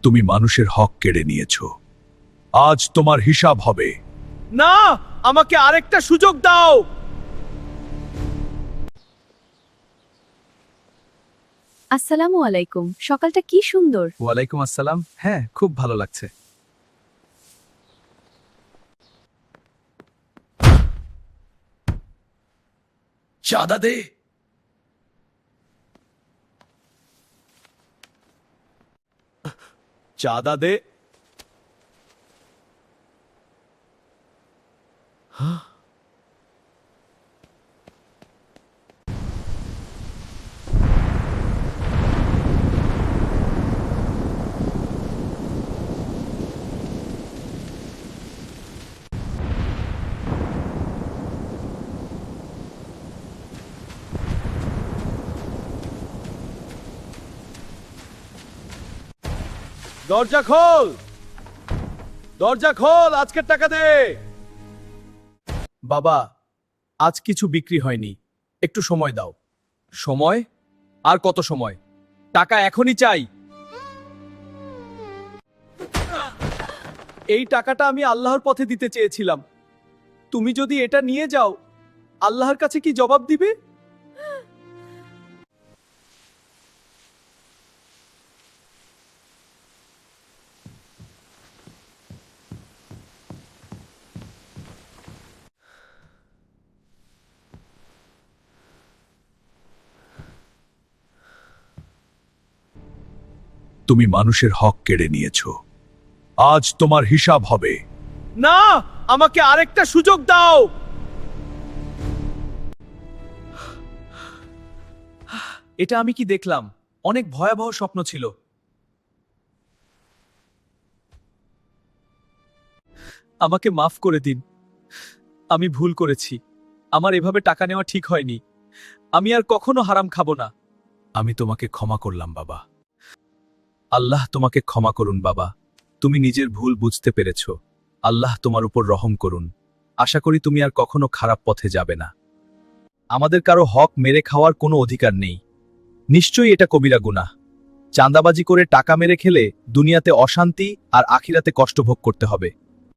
তুমি মানুষের হক কেড়ে নিয়েছো। আজ তোমার হিসাব হবে। না, আমাকে আরেকটা সুযোগ দাও। আসসালামু আলাইকুম। সকালটা কি সুন্দর। ওয়ালাইকুম আসসালাম। হ্যাঁ, খুব ভালো লাগছে। চাঁদা দে। চাঁদা দে। দরজা খোল, দরজা খোল, আজকের টাকা দে। বাবা, আজ কিছু বিক্রি হয়নি, একটু সময় দাও। সময়? আর কত সময়? টাকা এখনই চাই। এই টাকাটা আমি আল্লাহর পথে দিতে চেয়েছিলাম। তুমি যদি এটা নিয়ে যাও, আল্লাহর কাছে কি জবাব দিবে? তুমি মানুষের হক কেড়ে নিয়েছো। আজ তোমার হিসাব হবে। না, আমাকে আরেকটা সুযোগ দাও। এটা আমি কি দেখলাম? অনেক ভয়াবহ স্বপ্ন ছিল। আমাকে মাফ করে দিন। আমি ভুল করেছি। আমার এভাবে টাকা নেওয়া ঠিক হয়নি। আমি আর কখনো হারাম খাবো না। আমি তোমাকে ক্ষমা করলাম বাবা। আল্লাহ তোমাকে ক্ষমা করুন বাবা। তুমি নিজের ভুল বুঝতে পেরেছ। আল্লাহ তোমার উপর রহম করুন। আশা করি তুমি আর কখনো খারাপ পথে যাবে না। আমাদের কারো হক মেরে খাওয়ার কোনো অধিকার নেই। নিশ্চয়ই এটা কবিরা গুনাহ। চাঁদাবাজি করে টাকা মেরে খেলে দুনিয়াতে অশান্তি আর আখিরাতে কষ্ট ভোগ করতে হবে।